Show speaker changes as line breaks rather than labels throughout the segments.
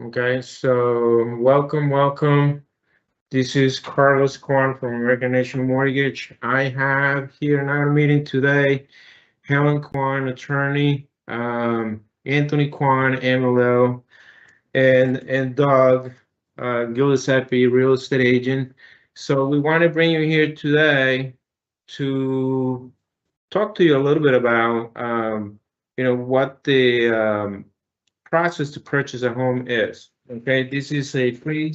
Okay, so welcome. This is Carlos Kwan from American National Mortgage. I have here in our meeting today Helen Kwan, attorney, Anthony Kwan, MLL, and Doug Giuseppe, real estate agent. So we want to bring you here today to talk to you a little bit about what the process to purchase a home is. Okay, this is a free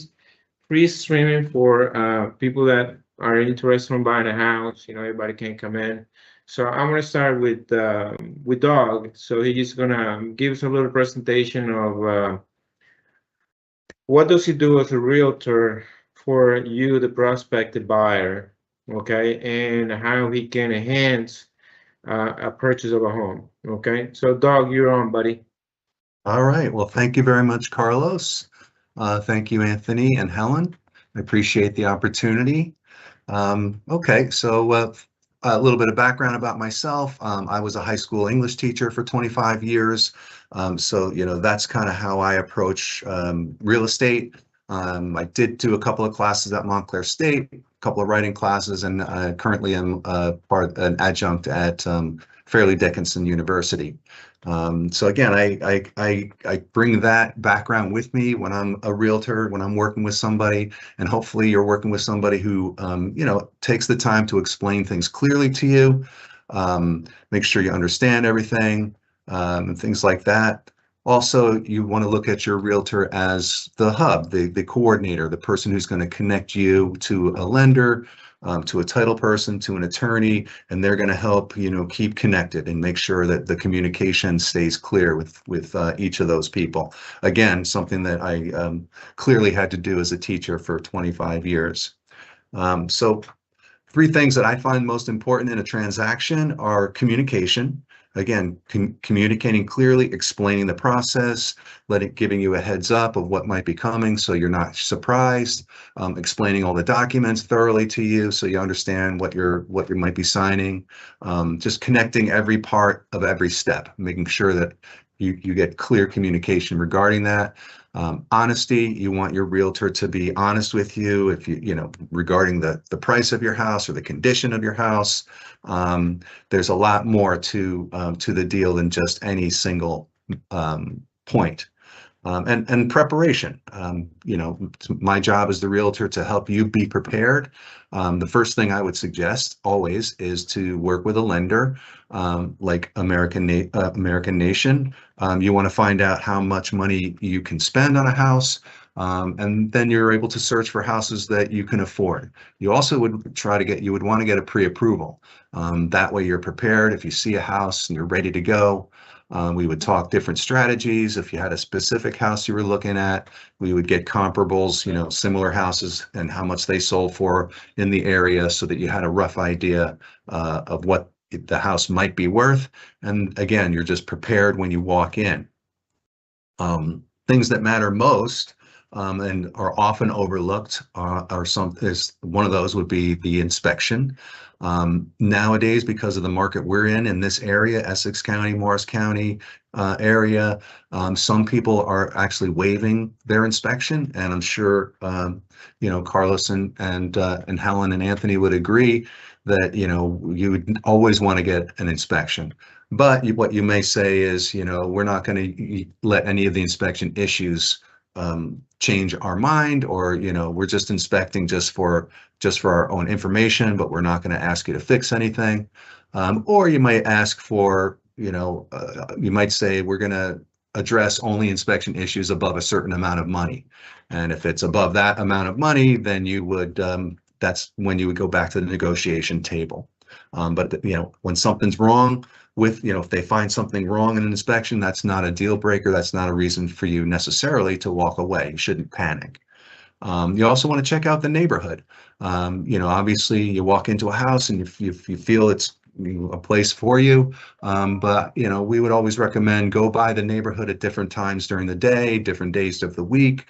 streaming for people that are interested in buying a house. Everybody can come in. So I'm gonna start with Doug. So he's gonna give us a little presentation of what does he do as a realtor for you, the prospective buyer, okay, and how he can enhance a purchase of a home. Okay, so Doug, you're on, buddy.
All right. Well, thank you very much, Carlos. Thank you, Anthony and Helen. I appreciate the opportunity. Okay, so a little bit of background about myself. I was a high school English teacher for 25 years. So, that's kind of how I approach real estate. I did do a couple of classes at Montclair State, a couple of writing classes, and currently am an adjunct at Fairleigh Dickinson University. So again, I bring that background with me when I'm a realtor, when I'm working with somebody, and hopefully you're working with somebody who, takes the time to explain things clearly to you, make sure you understand everything, and things like that. Also, you want to look at your realtor as the hub, the coordinator, the person who's going to connect you to a lender, to a title person, to an attorney, and they're going to help, keep connected and make sure that the communication stays clear with each of those people. Again, something that I clearly had to do as a teacher for 25 years. So three things that I find most important in a transaction are communication. Again, communicating clearly, explaining the process, giving you a heads up of what might be coming so you're not surprised, explaining all the documents thoroughly to you so you understand what you might be signing, just connecting every part of every step, making sure that you get clear communication regarding that. Honesty, you want your realtor to be honest with you if regarding the price of your house or the condition of your house. There's a lot more to the deal than just any single point. And preparation. My job as the realtor to help you be prepared. The first thing I would suggest always is to work with a lender like American Nation. You want to find out how much money you can spend on a house, and then you're able to search for houses that you can afford. You also would want to get a pre-approval. That way you're prepared. If you see a house and you're ready to go, we would talk different strategies. If you had a specific house you were looking at, we would get comparables, similar houses and how much they sold for in the area so that you had a rough idea of what the house might be worth. And again, you're just prepared when you walk in. Things that matter most and are often overlooked one of those would be the inspection. Nowadays, because of the market we're in this area, Essex County, Morris County area, some people are actually waiving their inspection, and I'm sure Carlos and Helen and Anthony would agree that you would always want to get an inspection. But what you may say is, we're not going to let any of the inspection issues change our mind, or we're just inspecting just for our own information, but we're not going to ask you to fix anything. Or you might ask for, you might say we're going to address only inspection issues above a certain amount of money, and if it's above that amount of money, then you would that's when you would go back to the negotiation table. But when something's wrong with, if they find something wrong in an inspection, that's not a deal breaker. That's not a reason for you necessarily to walk away. You shouldn't panic. You also want to check out the neighborhood. Obviously you walk into a house and you feel it's a place for you, but we would always recommend go by the neighborhood at different times during the day, different days of the week,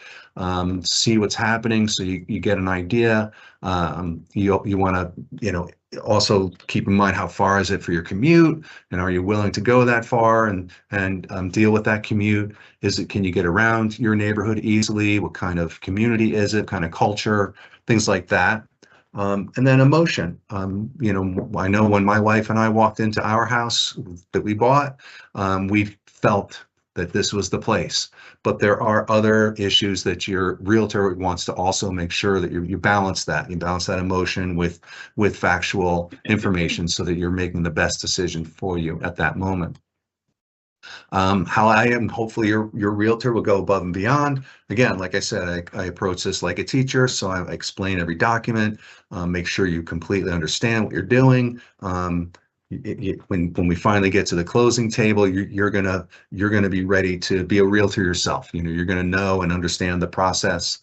see what's happening so you get an idea. You want to also keep in mind, how far is it for your commute, and are you willing to go that far and deal with that commute? Can you get around your neighborhood easily? What kind of community is it? Kind of culture, things like that. And then emotion. I know when my wife and I walked into our house that we bought, we felt that this was the place. But there are other issues that your realtor wants to also make sure that you balance that. You balance that emotion with factual information so that you're making the best decision for you at that moment. How I am, hopefully your realtor will go above and beyond. Again, like I said, I approach this like a teacher, so I explain every document, make sure you completely understand what you're doing. When we finally get to the closing table, you're gonna be ready to be a realtor yourself. You're gonna know and understand the process.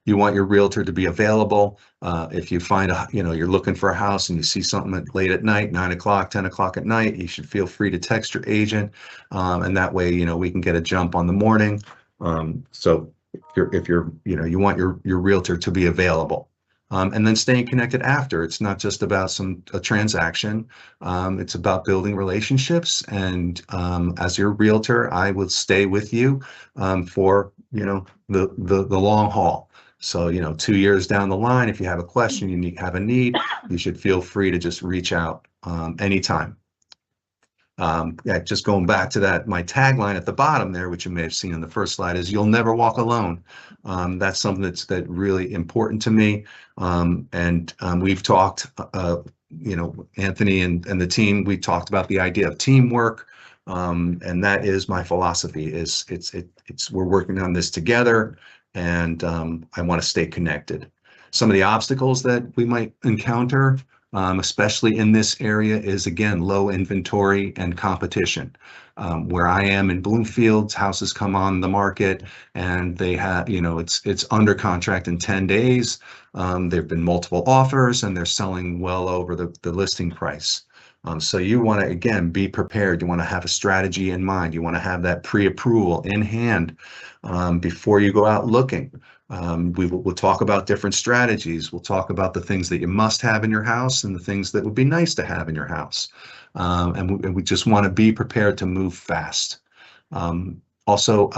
You want your realtor to be available. If you find you're looking for a house and you see something late at night, 9 o'clock, 10 o'clock at night, you should feel free to text your agent, and that way we can get a jump on the morning. So if you're you want your realtor to be available. And then staying connected after. It's not just about a transaction. It's about building relationships. And as your realtor, I will stay with you for the long haul. So 2 years down the line, if you have a question, have a need, you should feel free to just reach out anytime. Yeah, just going back to that, my tagline at the bottom there, which you may have seen in the first slide, is "You'll never walk alone." That's something that's really important to me. And we've talked, Anthony and the team, we talked about the idea of teamwork. And that is my philosophy. We're working on this together, and I want to stay connected. Some of the obstacles that we might encounter, especially in this area, is again low inventory and competition. Where I am in Bloomfield, houses come on the market and they have, it's under contract in 10 days. There've been multiple offers and they're selling well over the listing price. So you want to, again, be prepared. You want to have a strategy in mind. You want to have that pre-approval in hand before you go out looking. We'll talk about different strategies. We'll talk about the things that you must have in your house and the things that would be nice to have in your house. And we just want to be prepared to move fast. Also,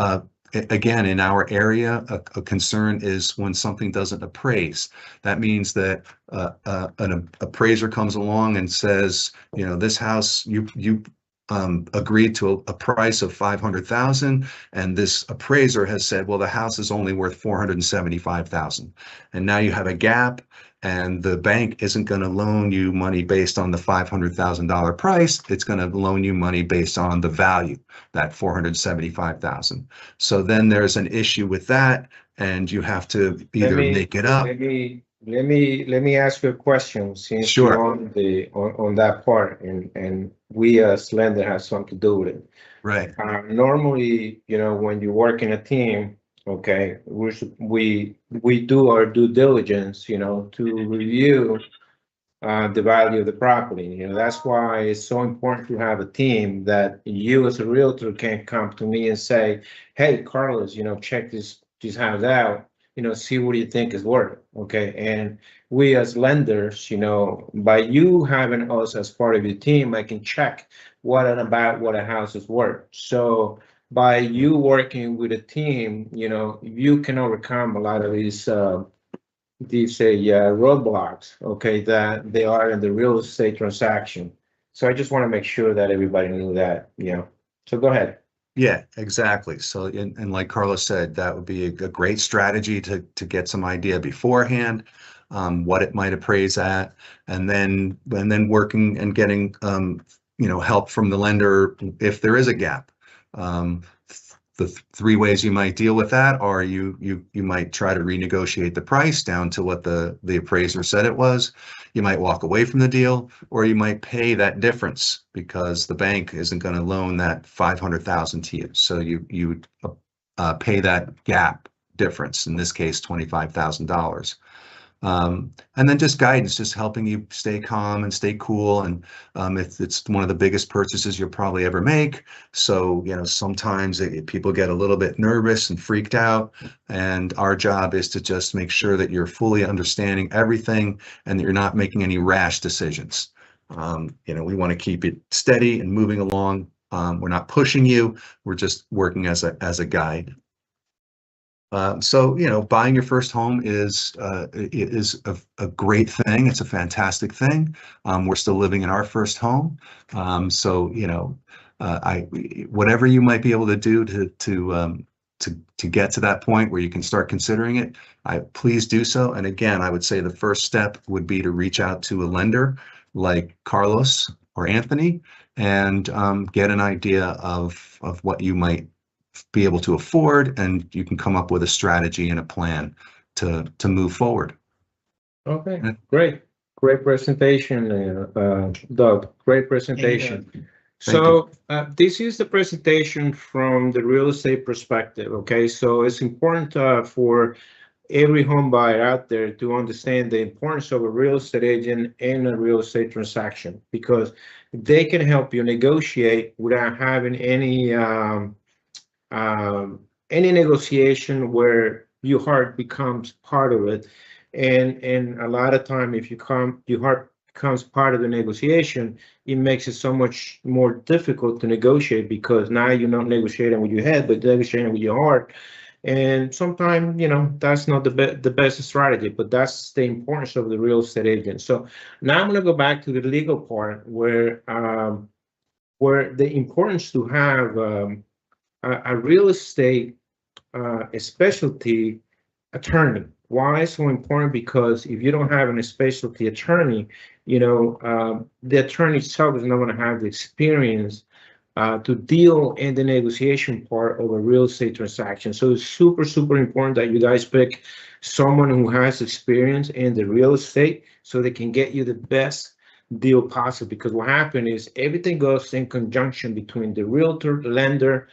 again, in our area, a concern is when something doesn't appraise. That means that an appraiser comes along and says, this house, you agreed to a price of $500,000, and this appraiser has said, well, the house is only worth $475,000, and now you have a gap, and the bank isn't going to loan you money based on the $500,000 price. It's going to loan you money based on the value, that $475,000. So then there's an issue with that, and you have to either make it up.
Let me ask you a question, since
Sure.
You're on that part, and we as lender have something to do with it.
Right.
Normally, when you work in a team, okay, we do our due diligence, to review the value of the property. That's why it's so important to have a team that you as a realtor can come to me and say, hey, Carlos, check this house out. See what you think is worth. Okay. And we as lenders, by you having us as part of your team, I can check what a house is worth. So by you working with a team, you can overcome a lot of these roadblocks, okay, that they are in the real estate transaction. So I just want to make sure that everybody knew that, So go ahead.
Yeah, exactly. So, and like Carlos said, that would be a great strategy to get some idea beforehand, what it might appraise at, and then working and getting help from the lender if there is a gap. The three ways you might deal with that are you might try to renegotiate the price down to what the appraiser said it was. You might walk away from the deal, or you might pay that difference because the bank isn't going to loan that $500,000 to you. So you pay that gap difference, in this case $25,000. And then just guidance, just helping you stay calm and stay cool. And it's one of the biggest purchases you'll probably ever make. So, sometimes people get a little bit nervous and freaked out. And our job is to just make sure that you're fully understanding everything and that you're not making any rash decisions. We want to keep it steady and moving along. We're not pushing you. We're just working as a guide. So, buying your first home is a great thing. It's a fantastic thing. We're still living in our first home. So, whatever you might be able to do to get to that point where you can start considering it, please do so. And again, I would say the first step would be to reach out to a lender like Carlos or Anthony and get an idea of what you might be able to afford, and you can come up with a strategy and a plan to move forward.
Okay, great presentation, Doug. Great presentation. So this is the presentation from the real estate perspective. Okay, so it's important for every home buyer out there to understand the importance of a real estate agent in a real estate transaction, because they can help you negotiate without having any negotiation where your heart becomes part of it. And a lot of time, if your heart becomes part of the negotiation, it makes it so much more difficult to negotiate, because now you're not negotiating with your head, but negotiating with your heart. And sometimes, that's not the best strategy, but that's the importance of the real estate agent. So now I'm going to go back to the legal part, where the importance to have a real estate a specialty attorney. Why is so important? Because if you don't have a specialty attorney, the attorney itself is not going to have the experience to deal in the negotiation part of a real estate transaction. So it's super, super important that you guys pick someone who has experience in the real estate so they can get you the best deal possible. Because what happens is everything goes in conjunction between the realtor, lender,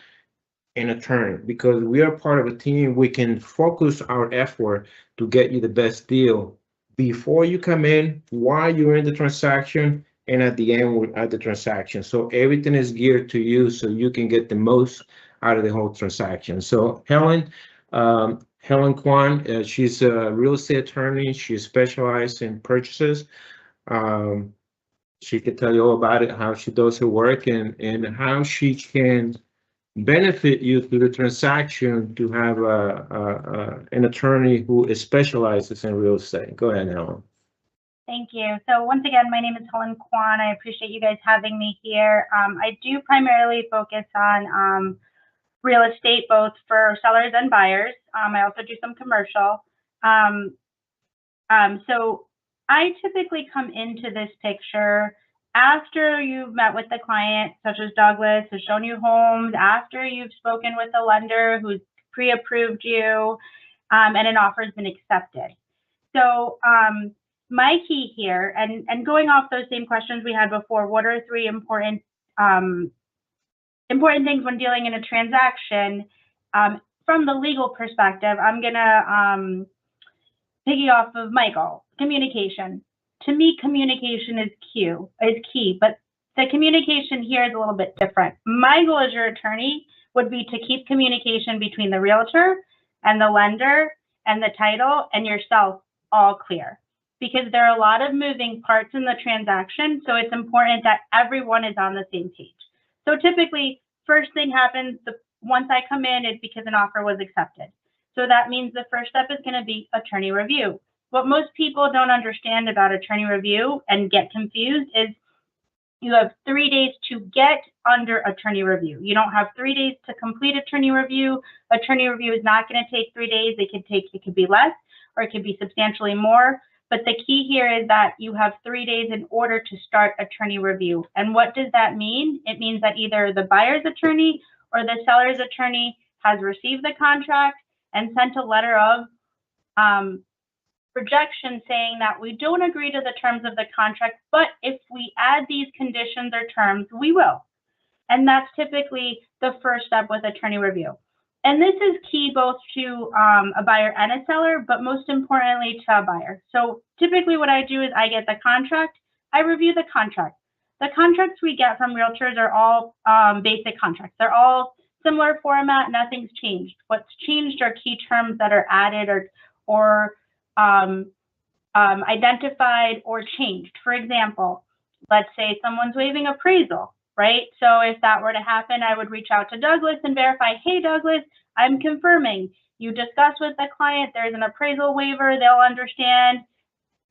and attorney. Because we are part of a team, we can focus our effort to get you the best deal before you come in, while you're in the transaction, and at the end at the transaction. So everything is geared to you so you can get the most out of the whole transaction. So Helen Kwan, she's a real estate attorney. She specializes in purchases. She can tell you all about it, how she does her work, and how she can benefit you through the transaction to have an attorney who specializes in real estate. Go ahead, Helen.
Thank you. So once again, my name is Helen Kwan. I appreciate you guys having me here. I do primarily focus on real estate, both for sellers and buyers. I also do some commercial. So I typically come into this picture after you've met with the client, such as Douglas has shown you homes, after you've spoken with a lender who's pre-approved you, and an offer has been accepted. So my key here, and going off those same questions we had before, what are 3 important things when dealing in a transaction? From the legal perspective, I'm gonna piggy off of Michael. Communication. To me, communication is key, but the communication here is a little bit different. My goal as your attorney would be to keep communication between the realtor and the lender and the title and yourself all clear, because there are a lot of moving parts in the transaction. So it's important that everyone is on the same page. So typically, first thing happens once I come in is because an offer was accepted. So that means the first step is going to be attorney review. What most people don't understand about attorney review and get confused is you have 3 days to get under attorney review. You don't have 3 days to complete attorney review. Attorney review is not going to take 3 days. It could be less, or it could be substantially more. But the key here is that you have 3 days in order to start attorney review. And what does that mean? It means that either the buyer's attorney or the seller's attorney has received the contract and sent a letter of rejection saying that we don't agree to the terms of the contract, but if we add these conditions or terms, we will. And that's typically the first step with attorney review. And this is key both to a buyer and a seller, but most importantly to a buyer. So typically what I do is I get the contract, I review the contract. The contracts we get from realtors are all basic contracts. They're all similar format, nothing's changed. What's changed are key terms that are added or identified or changed. For example, let's say someone's waiving appraisal, right? So if that were to happen, I would reach out to Douglas and verify, hey, Douglas, I'm confirming. You discuss with the client, there's an appraisal waiver, they'll understand.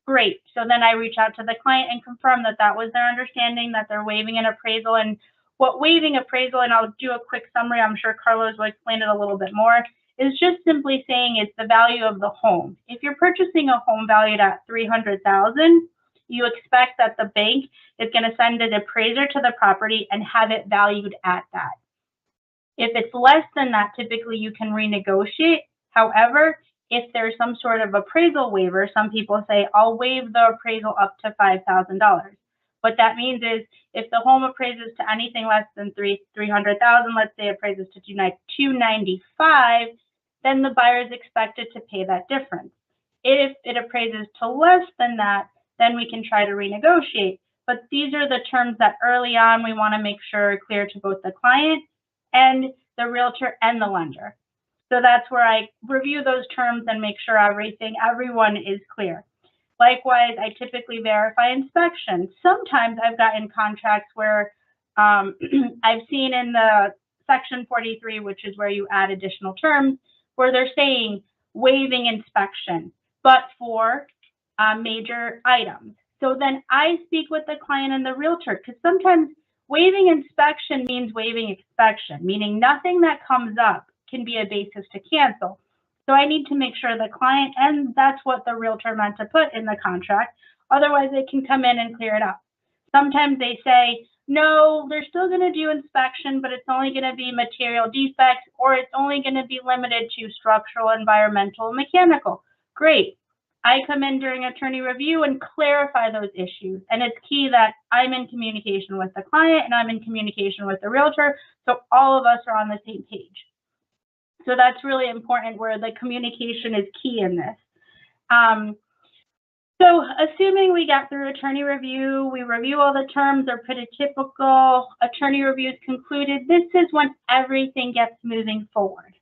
Great. So then I reach out to the client and confirm that that was their understanding, that they're waiving an appraisal. And what waiving appraisal, and I'll do a quick summary, I'm sure Carlos will explain it a little bit more, is just simply saying it's the value of the home. If you're purchasing a home valued at $300,000, you expect that the bank is going to send an appraiser to the property and have it valued at that. If it's less than that, typically you can renegotiate. However, if there's some sort of appraisal waiver, some people say, I'll waive the appraisal up to $5,000. What that means is if the home appraises to anything less than $300,000, let's say appraises to $295,000, then the buyer is expected to pay that difference. If it appraises to less than that, then we can try to renegotiate. But these are the terms that early on we want to make sure are clear to both the client and the realtor and the lender. So that's where I review those terms and make sure everyone is clear. Likewise, I typically verify inspection. Sometimes I've gotten contracts where I've seen in the section 43, which is where you add additional terms, where they're saying waiving inspection, but for major items. So then I speak with the client and the realtor, because sometimes waiving inspection means waiving inspection, meaning nothing that comes up can be a basis to cancel. So I need to make sure the client, and that's what the realtor meant to put in the contract. Otherwise, they can come in and clear it up. Sometimes they say, no, they're still going to do inspection, but it's only going to be material defects, or it's only going to be limited to structural, environmental, and mechanical. Great. I come in during attorney review and clarify those issues. And it's key that I'm in communication with the client and I'm in communication with the realtor, so all of us are on the same page. So that's really important, where the communication is key in this. So assuming we got through attorney review, we review all the terms, are pretty typical. Attorney review is concluded. This is when everything gets moving forward.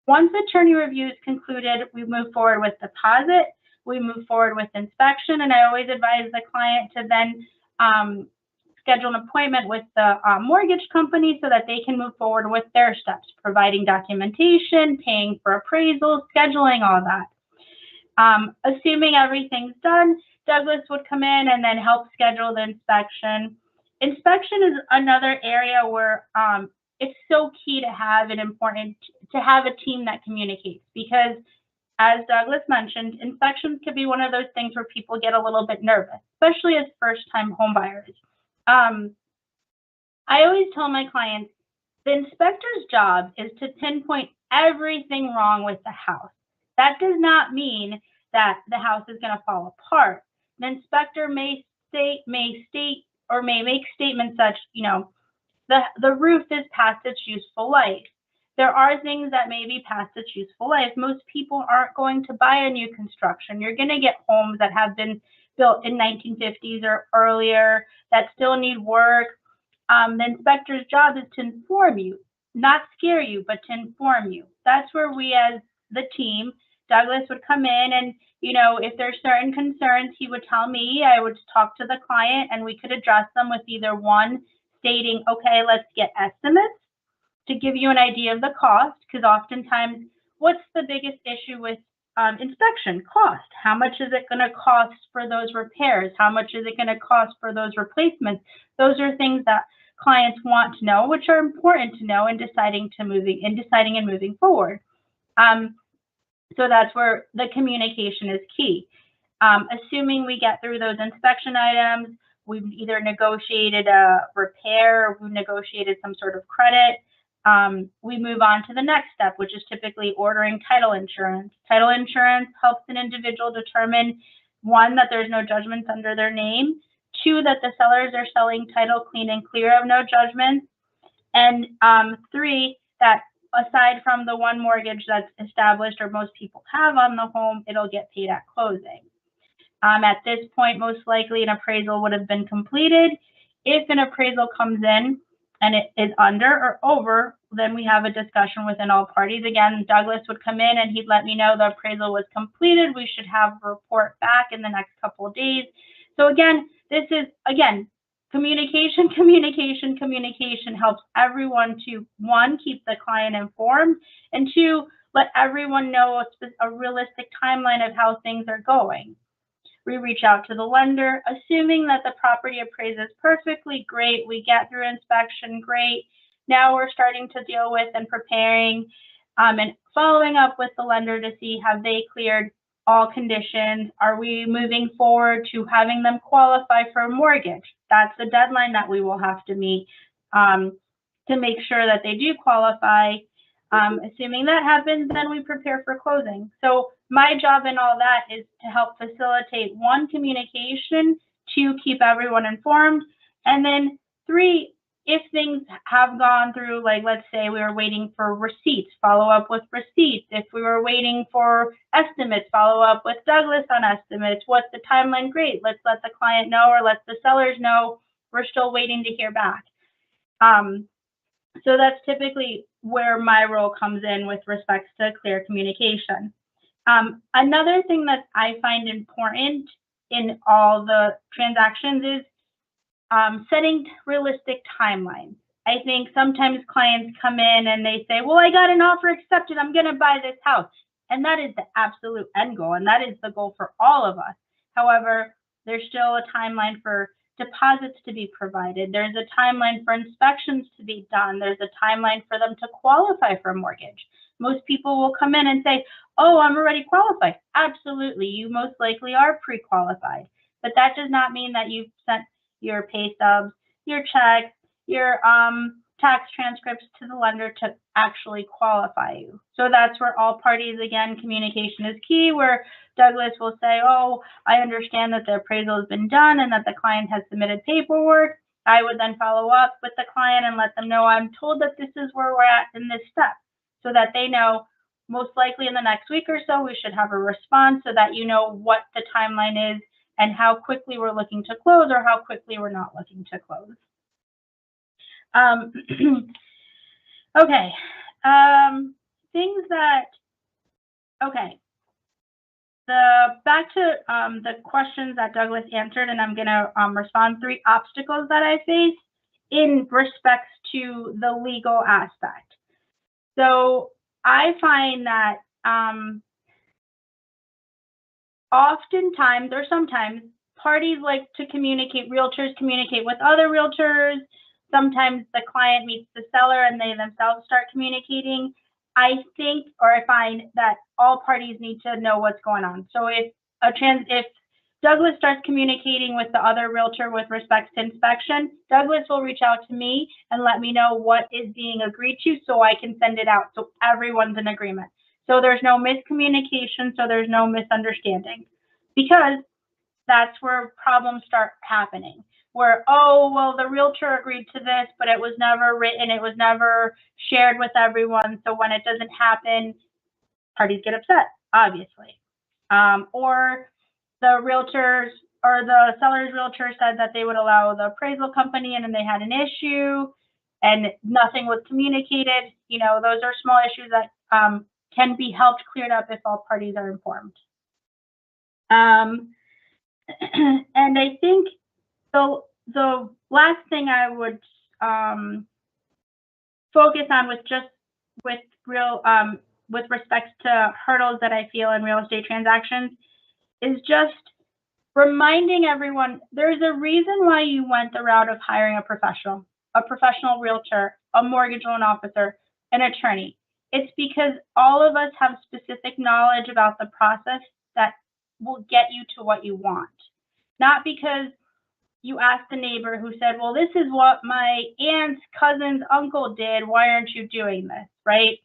Once attorney review is concluded, we move forward with deposit, we move forward with inspection, and I always advise the client to then schedule an appointment with the mortgage company so that they can move forward with their steps, providing documentation, paying for appraisals, scheduling all that. Assuming everything's done, Douglas would come in and then help schedule the inspection. Inspection is another area where it's so key to have and important to have a team that communicates, because as Douglas mentioned, inspections could be one of those things where people get a little bit nervous, especially as first-time home buyers. I always tell my clients, the inspector's job is to pinpoint everything wrong with the house. That does not mean that the house is going to fall apart. The inspector may make statements such, the roof is past its useful life. There are things that may be past its useful life. Most people aren't going to buy a new construction. You're going to get homes that have been built in 1950s or earlier that still need work. The inspector's job is to inform you, not scare you, but to inform you. That's where we, as the team, Douglas would come in and, if there's certain concerns, he would tell me, I would talk to the client, and we could address them with either one, stating, okay, let's get estimates to give you an idea of the cost, because oftentimes, what's the biggest issue with inspection? Cost. How much is it going to cost for those repairs? How much is it going to cost for those replacements? Those are things that clients want to know, which are important to know in deciding and moving forward. So that's where the communication is key. Assuming we get through those inspection items, we've either negotiated a repair, or we've negotiated some sort of credit. We move on to the next step, which is typically ordering title insurance. Title insurance helps an individual determine, one, that there's no judgments under their name, two, that the sellers are selling title clean and clear of no judgments, and three, that aside from the one mortgage that's established or most people have on the home, it'll get paid at closing. At this point, most likely an appraisal would have been completed. If an appraisal comes in and it is under or over, then we have a discussion within all parties. Again, Douglas would come in and he'd let me know the appraisal was completed. We should have a report back in the next couple of days. So again, this is, again, communication helps everyone to, one, keep the client informed, and two, let everyone know a realistic timeline of how things are going. We reach out to the lender, assuming that the property appraises perfectly, great. We get through inspection, great. Now we're starting to deal with and preparing and following up with the lender to see have they cleared all conditions. Are we moving forward to having them qualify for a mortgage? That's the deadline that we will have to meet to make sure that they do qualify. Assuming that happens, then we prepare for closing. So my job in all that is to help facilitate, one, communication, two, keep everyone informed, and then three, if things have gone through, like let's say we were waiting for receipts, follow up with receipts. If we were waiting for estimates, follow up with Douglas on estimates. What's the timeline? Great. Let's let the client know or let the sellers know we're still waiting to hear back. So that's typically where my role comes in with respect to clear communication. Another thing that I find important in all the transactions is setting realistic timelines. I think sometimes clients come in and they say, well, I got an offer accepted, I'm going to buy this house. And that is the absolute end goal. And that is the goal for all of us. However, there's still a timeline for deposits to be provided. There's a timeline for inspections to be done. There's a timeline for them to qualify for a mortgage. Most people will come in and say, oh, I'm already qualified. Absolutely. You most likely are pre-qualified. But that does not mean that you've sent your pay stubs, your checks, your tax transcripts to the lender to actually qualify you. So that's where all parties, again, communication is key, where Douglas will say, oh, I understand that the appraisal has been done and that the client has submitted paperwork. I would then follow up with the client and let them know I'm told that this is where we're at in this step, so that they know most likely in the next week or so we should have a response, so that you know what the timeline is and how quickly we're looking to close or how quickly we're not looking to close. Okay, things that, okay. Back to the questions that Douglas answered, and I'm gonna respond 3 obstacles that I face in respects to the legal aspect. So I find that oftentimes or sometimes parties like to communicate, realtors communicate with other realtors. Sometimes the client meets the seller and they themselves start communicating. I think, or I find that all parties need to know what's going on. So if Douglas starts communicating with the other realtor with respect to inspection, Douglas will reach out to me and let me know what is being agreed to so I can send it out so everyone's in agreement. So there's no miscommunication, so there's no misunderstanding, because that's where problems start happening. Where, oh, well, the realtor agreed to this, but it was never written, it was never shared with everyone. So when it doesn't happen, parties get upset, obviously. Or the realtors or the seller's realtor said that they would allow the appraisal company in and they had an issue and nothing was communicated. You know, those are small issues that can be helped cleared up if all parties are informed. And I think the last thing I would focus on with respect to hurdles that I feel in real estate transactions is just reminding everyone there's a reason why you went the route of hiring a professional realtor, a mortgage loan officer, an attorney. It's because all of us have specific knowledge about the process that will get you to what you want. Not because you asked the neighbor who said, well, this is what my aunt's cousin's uncle did, why aren't you doing this, right?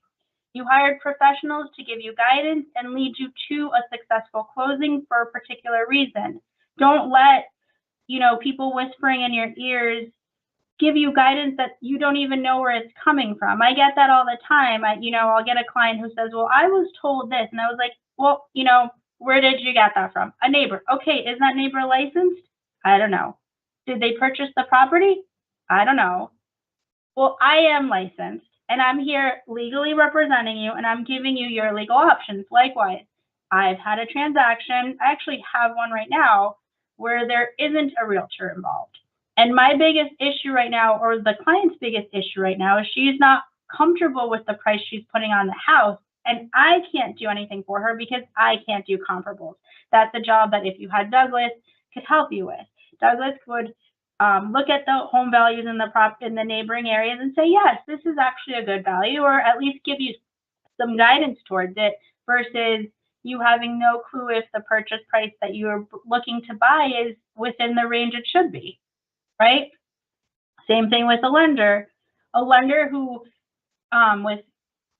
You hired professionals to give you guidance and lead you to a successful closing for a particular reason. Don't let, people whispering in your ears give you guidance that you don't even know where it's coming from. I get that all the time. I'll get a client who says, well, I was told this. And I was like, well, where did you get that from? A neighbor. Okay, is that neighbor licensed? I don't know. Did they purchase the property? I don't know. Well, I am licensed and I'm here legally representing you and I'm giving you your legal options. Likewise, I've had a transaction. I actually have one right now where there isn't a realtor involved. And my biggest issue right now, or the client's biggest issue right now, is she's not comfortable with the price she's putting on the house. And I can't do anything for her because I can't do comparables. That's a job that if you had Douglas could help you with. Douglas would look at the home values in the neighboring areas and say, yes, this is actually a good value, or at least give you some guidance towards it, versus you having no clue if the purchase price that you're looking to buy is within the range it should be, right? Same thing with a lender who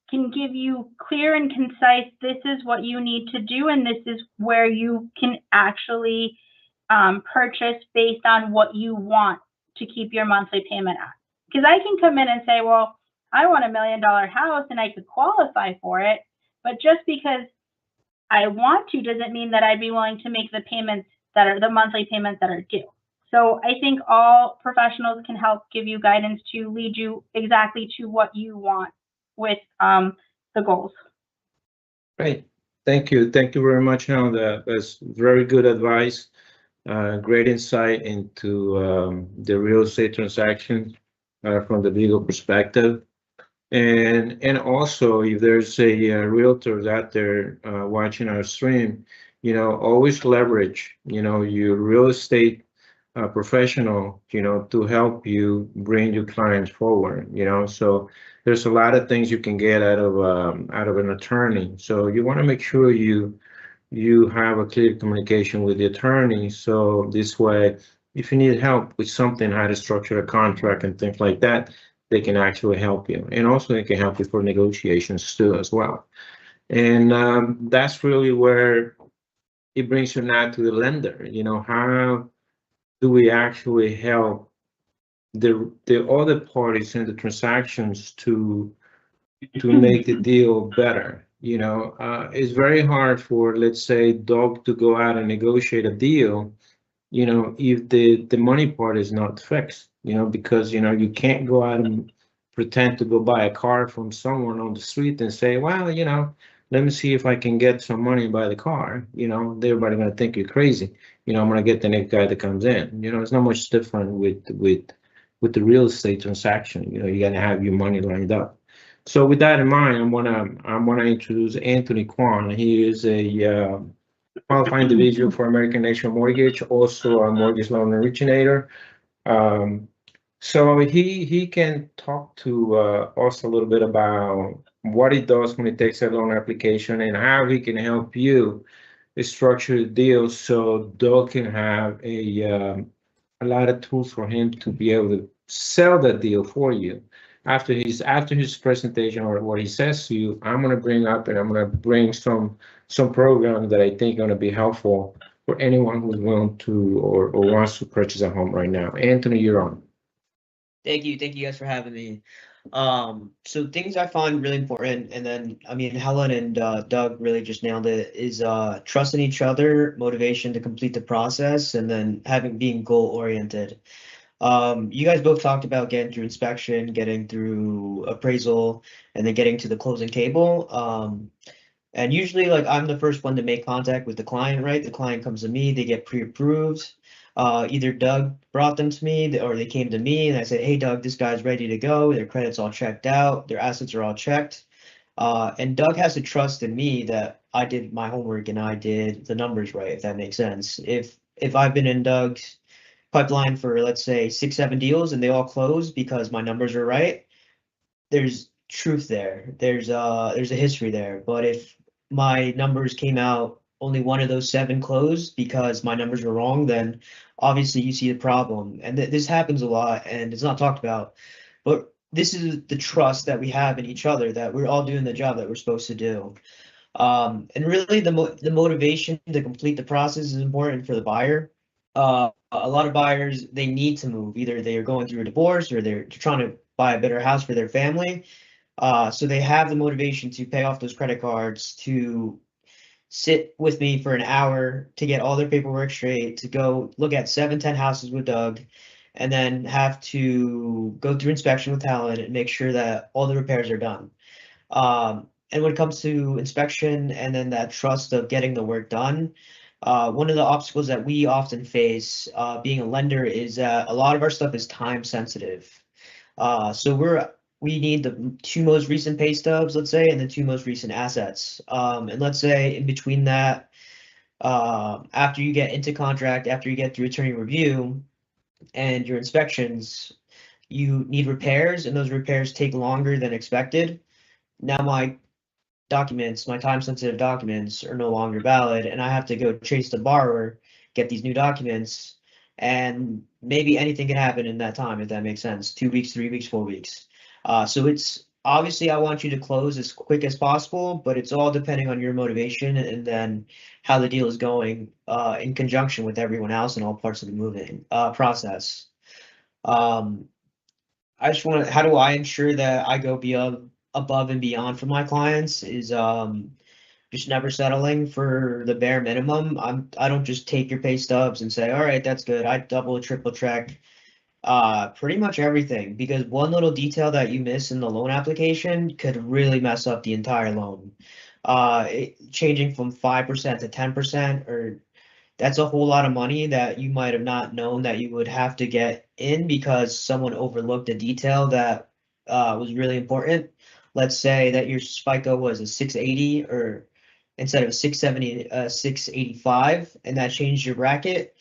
can give you clear and concise, this is what you need to do, and this is where you can actually purchase based on what you want to keep your monthly payment at. Because I can come in and say, well, I want $1 million house and I could qualify for it, but just because I want to doesn't mean that I'd be willing to make the payments that are the monthly payments that are due. So I think all professionals can help give you guidance to lead you exactly to what you want with the goals.
Great. Thank you. Thank you very much, Helen. That's very good advice. Great insight into the real estate transaction from the legal perspective. And also, if there's a realtors out there watching our stream, always leverage, your real estate professional, to help you bring your clients forward, so there's a lot of things you can get out of an attorney. So you want to make sure you have a clear communication with the attorney. So this way, if you need help with something, how to structure a contract and things like that, they can actually help you. And also they can help you for negotiations too as well. And that's really where it brings you now to the lender. How do we actually help the other parties in the transactions to make the deal better? It's very hard for, let's say, Doug to go out and negotiate a deal, if the money part is not fixed, because, you can't go out and pretend to go buy a car from someone on the street and say, well, let me see if I can get some money and buy the car. Everybody gonna think you're crazy. I'm gonna get the next guy that comes in. It's not much different with the real estate transaction. You gotta have your money lined up. So with that in mind, I'm gonna introduce Anthony Kwan. He is a qualified individual for American National Mortgage, also a mortgage loan originator. So he can talk to us a little bit about what he does when he takes a loan application and how he can help you structure the deal so Doug can have a lot of tools for him to be able to sell that deal for you. After his presentation or what he says to you, I'm going to bring up and I'm going to bring some programs that I think are going to be helpful for anyone who's willing to or wants to purchase a home right now. Anthony, you're on.
Thank you guys for having me. So things I find really important, and then Helen and Doug really just nailed it, is trust in each other, motivation to complete the process, and then being goal oriented. You guys both talked about getting through inspection, getting through appraisal, and then getting to the closing table. And usually, I'm the first one to make contact with the client, right? The client comes to me, they get pre-approved. Either Doug brought them to me or they came to me and I said, hey, Doug, this guy's ready to go. Their credit's all checked out. Their assets are all checked. And Doug has to trust in me that I did my homework and I did the numbers right, if that makes sense. If I've been in Doug's pipeline for, let's say, 6-7 deals and they all close because my numbers are right, there's truth there. There's a history there. But if my numbers came out, only one of those 7 closed because my numbers were wrong, then obviously you see the problem. And this happens a lot and it's not talked about, but this is the trust that we have in each other, that we're all doing the job that we're supposed to do. And really the motivation to complete the process is important for the buyer. a lot of buyers, they need to move. Either they are going through a divorce or they're trying to buy a better house for their family. So they have the motivation to pay off those credit cards, to sit with me for an hour, to get all their paperwork straight, to go look at 7-10 houses with Doug, and then have to go through inspection with Helen and make sure that all the repairs are done. And when it comes to inspection and then that trust of getting the work done, one of the obstacles that we often face being a lender is that a lot of our stuff is time sensitive. So we need the 2 most recent pay stubs, let's say, and the 2 most recent assets. And let's say in between that, after you get into contract, after you get through attorney review and your inspections, you need repairs, and those repairs take longer than expected. Now my documents, my time-sensitive documents, are no longer valid, and I have to go chase the borrower, get these new documents, and maybe anything can happen in that time, if that makes sense. 2 weeks, 3 weeks, 4 weeks. So it's obviously I want you to close as quick as possible, but it's all depending on your motivation and then how the deal is going in conjunction with everyone else in all parts of the moving process. I just want to, how do I ensure that I go above and beyond for my clients is just never settling for the bare minimum. I don't just take your pay stubs and say, all right, that's good. I double, triple check pretty much everything, because one little detail that you miss in the loan application could really mess up the entire loan. Changing from 5% to 10%, or that's a whole lot of money that you might have not known that you would have to get in because someone overlooked a detail that was really important. Let's say that your FICO was a 680 or instead of 670, 685, and that changed your bracket.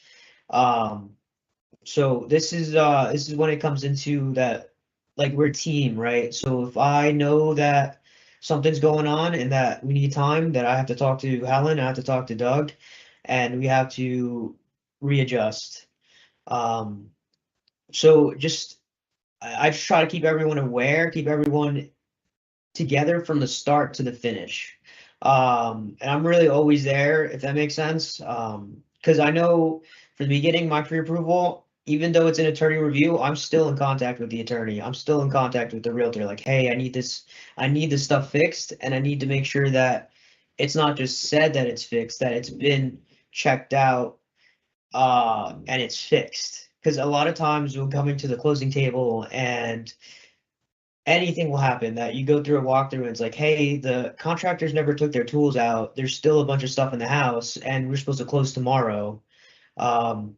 So this is when it comes into that, like, we're a team, right? So if I know that something's going on and that we need time, that I have to talk to Helen, I have to talk to Doug, and we have to readjust. So just I just try to keep everyone aware, keep everyone together from the start to the finish. And I'm really always there, if that makes sense. Because I know from the beginning, my pre-approval, even though it's an attorney review, I'm still in contact with the attorney. I'm still in contact with the realtor. Like, hey, I need this stuff fixed, and I need to make sure that it's not just said that it's fixed, that it's been checked out, and it's fixed. Because a lot of times we're coming to the closing table and anything will happen, that you go through a walkthrough and it's like, hey, the contractors never took their tools out. There's still a bunch of stuff in the house and we're supposed to close tomorrow. And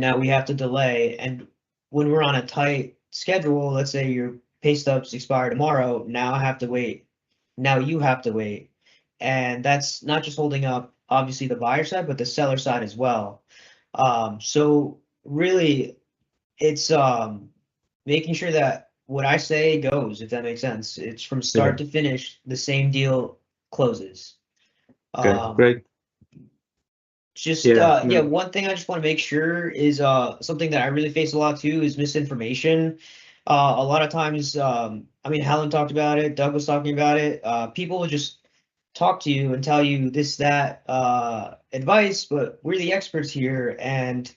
now we have to delay. And when we're on a tight schedule, let's say your pay stubs expire tomorrow, now I have to wait. Now you have to wait. And that's not just holding up, obviously, the buyer side, but the seller side as well. So really, it's making sure that what I say goes, if that makes sense. It's from start to finish, the same deal closes.
Okay, great.
Just
Yeah,
one thing I just want to make sure is something that I really face a lot too is misinformation. A lot of times, I mean, Helen talked about it, Doug was talking about it. People will just talk to you and tell you this, that advice, but we're the experts here and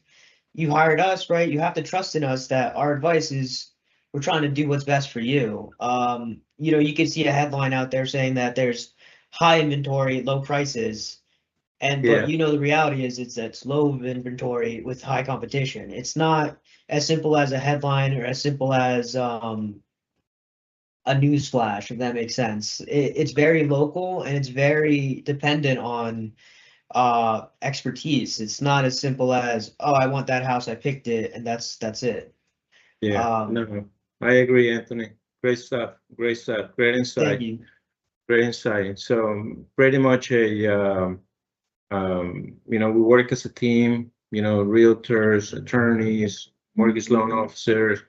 you hired us, right? You have to trust in us that our advice is, we're trying to do what's best for you. You know, you can see a headline out there saying that there's high inventory, low prices. And
Yeah.
but you know, the reality is it's low inventory with high competition. It's not as simple as a headline or as simple as a news flash, if that makes sense. It's very local and it's very dependent on expertise. It's not as simple as, oh, I want that house, I picked it, and that's it.
Yeah, no, I agree, Anthony. Great stuff. Great stuff. Great insight.
Thank you.
Great insight. So pretty much you know, we work as a team, you know, realtors, attorneys, mortgage loan officers,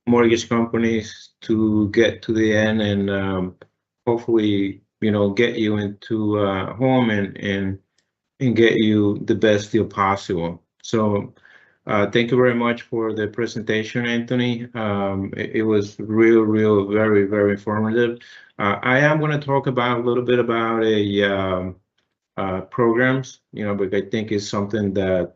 mortgage companies, to get to the end and hopefully, you know, get you into a home and get you the best deal possible. So thank you very much for the presentation, Anthony. It was very, very informative. I am going to talk about a little bit about programs, but I think it's something that,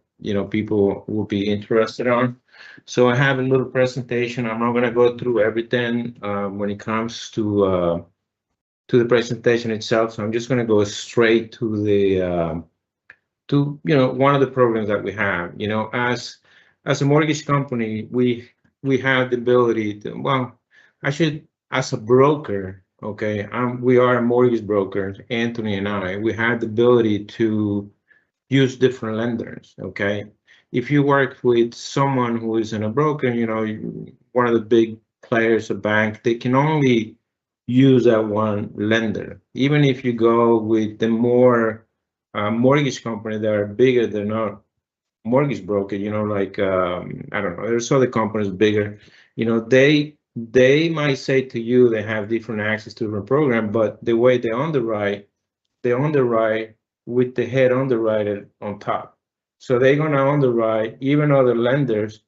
people will be interested on. So I have a little presentation. I'm not going to go through everything when it comes to the presentation itself. So I'm just going to go straight to the one of the programs that we have. As a mortgage company, we have the ability to, well, as a broker, okay, we are a mortgage broker, Anthony and I, we have the ability to use different lenders, okay? If you work with someone who isn't a broker, one of the big players, a bank, they can only use that one lender. Even if you go with the more mortgage company that are bigger, they're not mortgage broker, like, I don't know, there's other companies bigger, they might say to you they have different access to the program, but the way they underwrite with the head underwriter on top. So they're going to underwrite even other lenders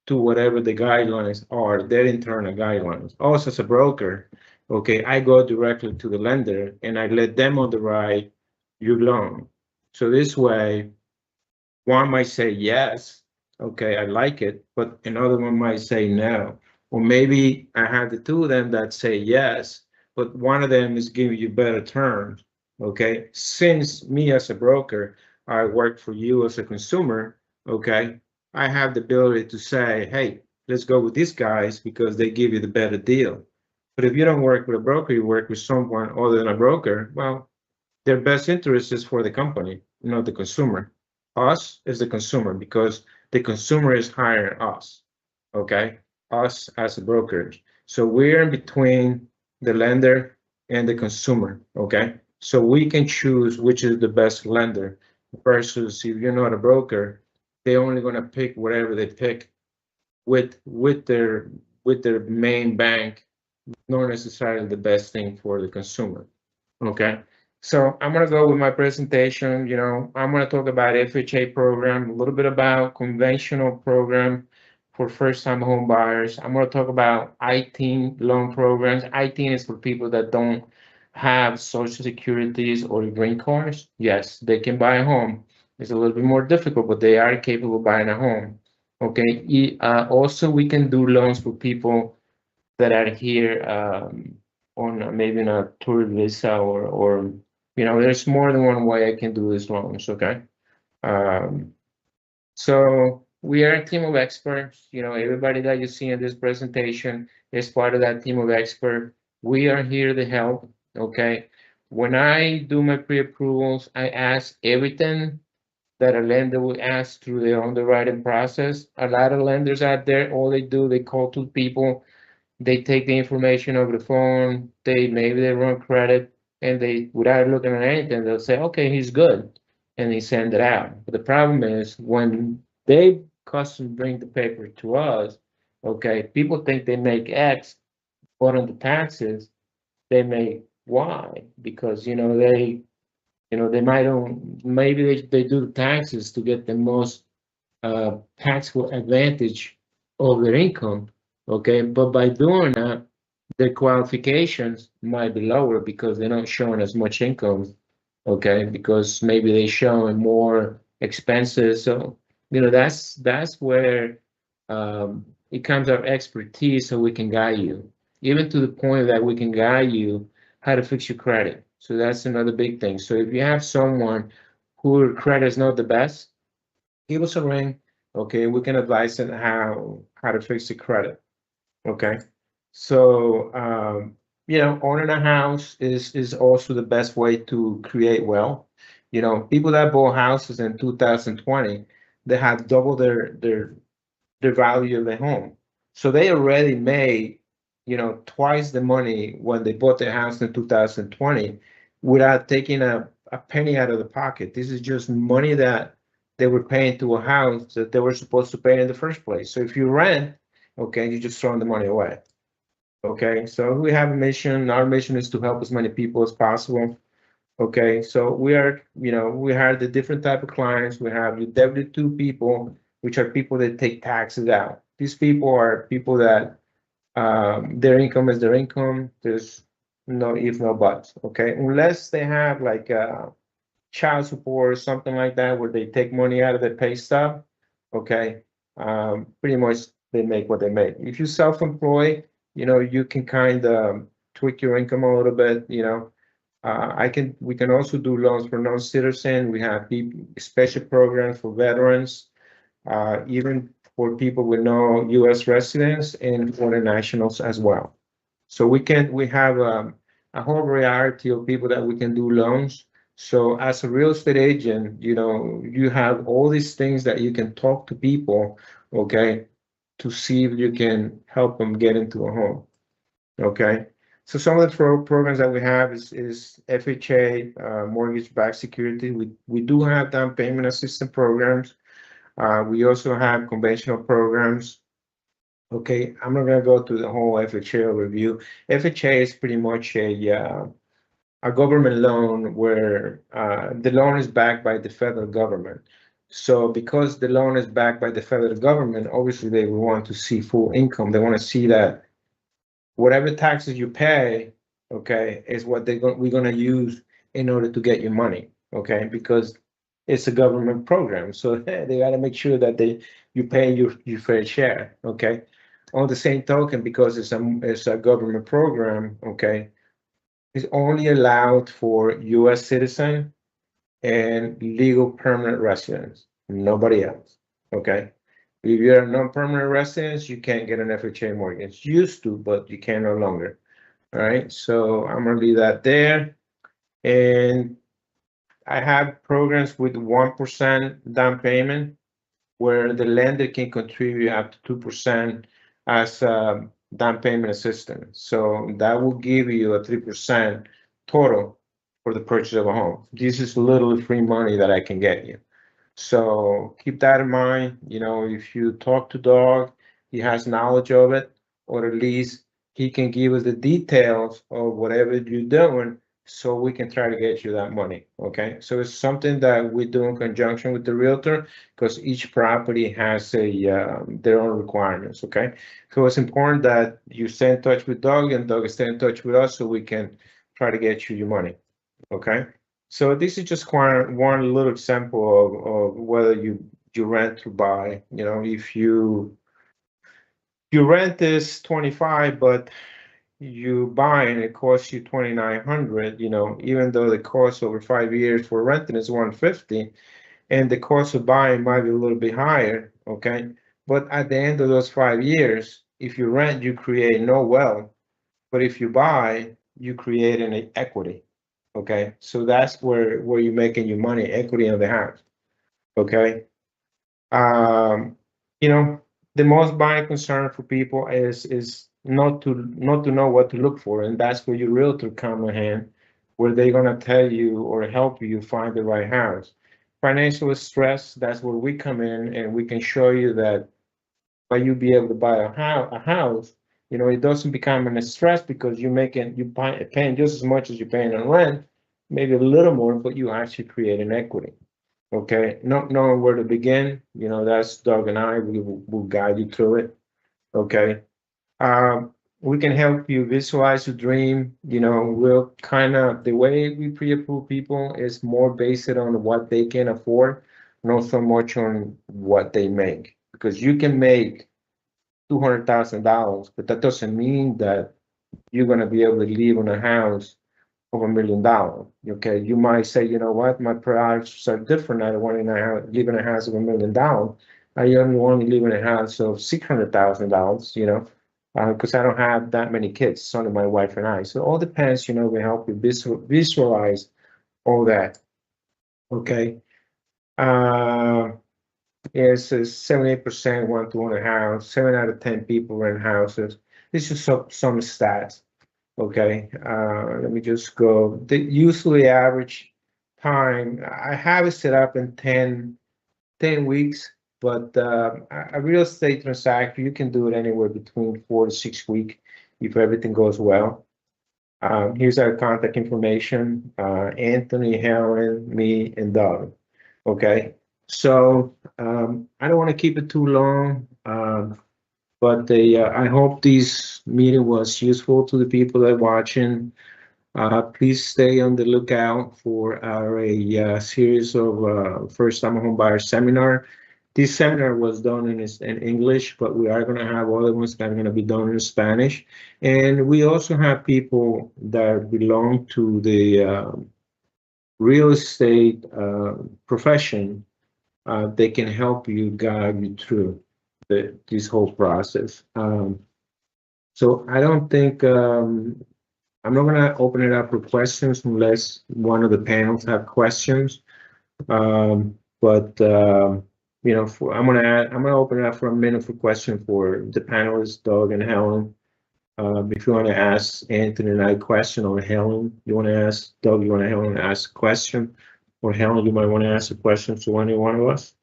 to whatever the guidelines are, their internal guidelines. Also, as a broker, okay, I go directly to the lender and I let them underwrite your loan. So this way, one might say yes, okay, I like it, but another one might say no. Or maybe I have the two of them that say yes, but one of them is giving you better terms, okay? Since me as a broker, I work for you as a consumer, okay? I have the ability to say, hey, let's go with these guys because they give you the better deal. But if you don't work with a broker, you work with someone other than a broker, well, their best interest is for the company, not the consumer. Us is the consumer because the consumer is hiring us, okay? Us as a brokerage. So we're in between the lender and the consumer, okay? So we can choose which is the best lender versus if you're not a broker, they're only gonna pick whatever they pick with their main bank, not necessarily the best thing for the consumer, okay? So I'm going to go with my presentation. I'm going to talk about FHA program, a little bit about conventional program for first-time home buyers. I'm going to talk about I-team loan programs. I-team is for people that don't have social securities or green cards. Yes, they can buy a home. It's a little bit more difficult, but they are capable of buying a home. Okay. Also, we can do loans for people that are here on maybe in a tour visa or there's more than one way I can do these loans, okay? So we are a team of experts. Everybody that you see in this presentation is part of that team of experts. We are here to help, okay? When I do my pre-approvals, I ask everything that a lender would ask through their underwriting process. A lot of lenders out there, all they do, they call two people, they take the information over the phone, maybe they run credit, and they, without looking at anything, they'll say, okay, he's good, and they send it out. But the problem is when they custom bring the paper to us, okay, people think they make X, but on the taxes, they make Y, because they might own, maybe they do the taxes to get the most taxable advantage of their income, okay? But by doing that, their qualifications might be lower because they're not showing as much income, okay? Because maybe they're showing more expenses. So, that's where it comes our expertise so we can guide you, even to the point that we can guide you how to fix your credit. So that's another big thing. So if you have someone whose credit is not the best, give us a ring, okay? We can advise them how to fix the credit, okay? So owning a house is also the best way to create wealth. People that bought houses in 2020, they have doubled the value of the home. So they already made, twice the money when they bought their house in 2020 without taking a penny out of the pocket. This is just money that they were paying to a house that they were supposed to pay in the first place. So if you rent, okay, you're just throwing the money away. Okay, so we have a mission. Our mission is to help as many people as possible. Okay, so we have the different type of clients. We have the W-2 people, which are people that take taxes out. These people are people that their income is their income. There's no if, no buts. Okay, unless they have like a child support or something like that, where they take money out of their pay stub, okay, pretty much they make what they make. If you're self-employed, you can kind of tweak your income a little bit, we can also do loans for non-citizen. We have special programs for veterans, even for people with no U.S. residents and foreign nationals as well. So we have a whole variety of people that we can do loans. So as a real estate agent, you have all these things that you can talk to people, okay, to see if you can help them get into a home, okay. So some of the programs that we have is FHA, mortgage-backed security. We do have down payment assistance programs. We also have conventional programs. Okay, I'm not gonna go through the whole FHA overview. FHA is pretty much a government loan where the loan is backed by the federal government. So because the loan is backed by the federal government, obviously they will want to see full income. They want to see that whatever taxes you pay, okay, is what we're gonna use in order to get your money, okay? Because it's a government program, so they gotta make sure that you pay your fair share, okay? On the same token, because it's a government program, okay, it's only allowed for U.S. citizen and legal permanent residents, nobody else, okay? If you're a non-permanent resident, you can't get an FHA mortgage. Used to, but you can no longer. All right, so I'm gonna leave that there. And I have programs with 1% down payment where the lender can contribute up to 2% as down payment assistance. So that will give you a 3% total for the purchase of a home. This is literally free money that I can get you. So keep that in mind. If you talk to Doug, he has knowledge of it, or at least he can give us the details of whatever you're doing so we can try to get you that money. Okay. So it's something that we do in conjunction with the realtor because each property has their own requirements. Okay. So it's important that you stay in touch with Doug and Doug stay in touch with us so we can try to get you your money. Okay. So this is just one little example of whether you rent or buy. If you rent is 25, but you buy and it costs you 2,900. Even though the cost over 5 years for renting is 150, and the cost of buying might be a little bit higher. Okay, but at the end of those 5 years, if you rent, you create no wealth, but if you buy, you create an equity. Okay, so that's where you're making your money, equity on the house. Okay, the most buying concern for people is not to know what to look for, and that's where your realtor come in hand, where they're gonna tell you or help you find the right house. Financial stress, that's where we come in, and we can show you that by you be able to buy a house, it doesn't become a stress because you're paying just as much as you're paying on rent, maybe a little more, but you actually create an equity. Okay, not knowing where to begin, that's Doug and I, we will guide you through it. Okay, we can help you visualize your dream. We'll the way we pre-approve people is more based on what they can afford, not so much on what they make, because you can make $200,000, but that doesn't mean that you're going to be able to live in a house of $1 million. Okay, you might say, you know what, my priorities are different. I don't want to live in a house of $1 million. I only want to live in a house of $600,000. Because I don't have that many kids. It's only my wife and I. So it all depends. We help you visualize all that. Okay. Yes, 78% want to own a house. 7 out of 10 people rent houses. This is some stats. Okay, let me just go. The usually average time, I have it set up in 10 weeks, but a real estate transaction, you can do it anywhere between 4 to 6 weeks if everything goes well. Here's our contact information, Anthony, Helen, me, and Doug. Okay, so I don't want to keep it too long. But I hope this meeting was useful to the people that are watching. Please stay on the lookout for our series of first-time homebuyer seminar. This seminar was done in English, but we are going to have other ones that are going to be done in Spanish. And we also have people that belong to the real estate profession. They can help you, guide you through this whole process. So I don't think, I'm not going to open it up for questions unless one of the panels have questions. You know, I'm gonna open it up for a minute for question for the panelists, Doug and Helen. If you want to ask Anthony and I a question, or Helen, you want to ask Doug, you want to Helen ask a question, or Helen, you might want to ask a question to any one of us.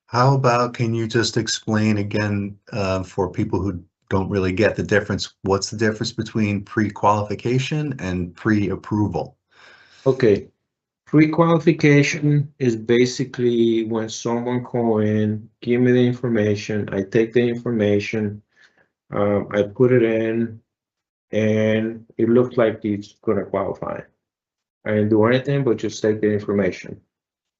How about, can you just explain again for people who don't really get the difference, what's the difference between pre-qualification and pre-approval?
Okay. Pre-qualification is basically when someone call in, give me the information, I take the information, I put it in, and it looks like it's gonna qualify. I didn't do anything but just take the information.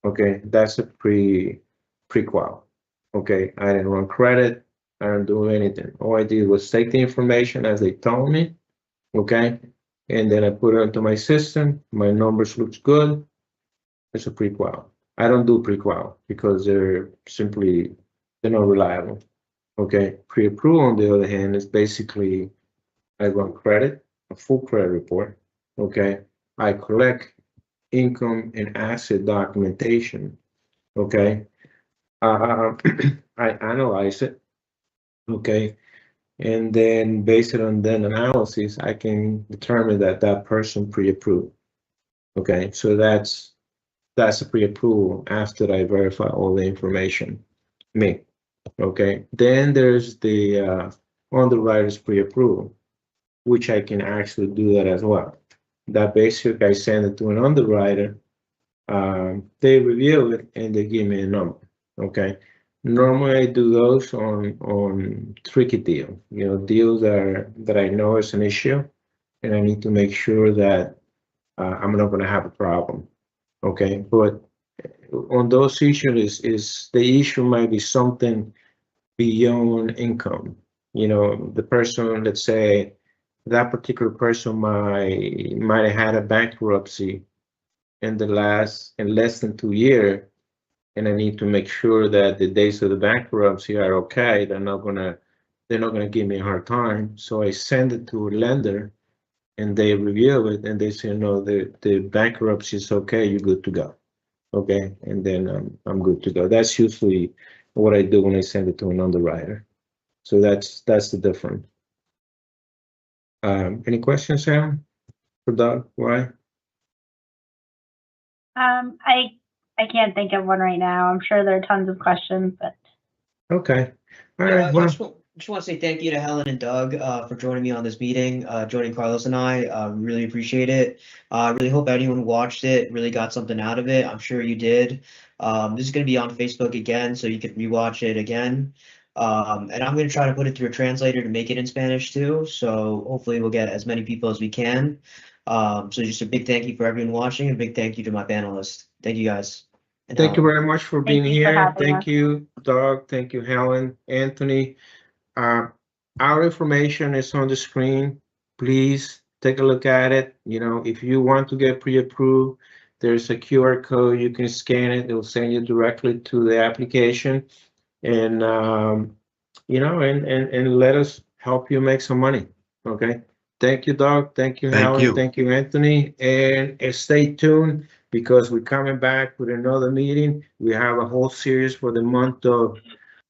Okay, that's a pre-qual. Okay, I didn't run credit, I didn't do anything. All I did was take the information as they told me, okay, and then I put it into my system. My numbers looks good. It's a pre-qual. I don't do pre-qual because they're not reliable. Okay, pre-approval on the other hand is basically I run credit, a full credit report. Okay, I collect income and asset documentation. Okay, I analyze it. Okay, and then based on that analysis, I can determine that that person pre-approved. Okay, so that's a pre-approval after I verify all the information. Me. Okay. Then there's the underwriter's pre-approval, which I can actually do that as well. That basically I send it to an underwriter. They review it and they give me a number. Okay. Normally I do those on tricky deals, you know, deals that I know is an issue, and I need to make sure that I'm not going to have a problem. Okay, but on those issues is the issue might be something beyond income. You know, the person, let's say, that particular person might have had a bankruptcy in less than 2 years, and I need to make sure that the days of the bankruptcy are okay. They're not gonna give me a hard time. So I send it to a lender, and they review it, and they say, no, the bankruptcy is okay. You're good to go. Okay, and then I'm good to go. That's usually what I do when I send it to an underwriter. So that's the difference. Any questions, Sam? For Doug? Why?
I can't think of one right now. I'm sure there are tons of questions, but
Okay. All
Yeah,
right. Well,
just want to say thank you to Helen and Doug for joining me on this meeting, joining Carlos and I. Really appreciate it. I really hope anyone who watched it really got something out of it. I'm sure you did. This is going to be on Facebook again, so you can rewatch it again. And I'm going to try to put it through a translator to make it in Spanish too. So hopefully we'll get as many people as we can. So just a big thank you for everyone watching, and a big thank you to my panelists. Thank you guys. And
thank you
Helen.
very much for being
Thank you for
here.
having
Thank
us.
you, Doug. Thank you, Helen, Anthony. Our information is on the screen. Please take a look at it. You know, if you want to get pre-approved, there's a QR code. You can scan it. It'll send you directly to the application, and you know, and let us help you make some money. Okay. Thank you, Doug. Thank you,
Thank
Helen.
you.
Thank you, Anthony. And stay tuned because we're coming back with another meeting. We have a whole series for the month of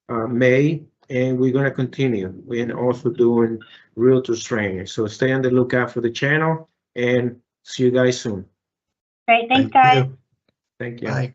May, and we're going to continue. We're also doing realtors training. So stay on the lookout for the channel, and see you guys soon.
great. Thanks, guys.
you.
Thank you.
Bye.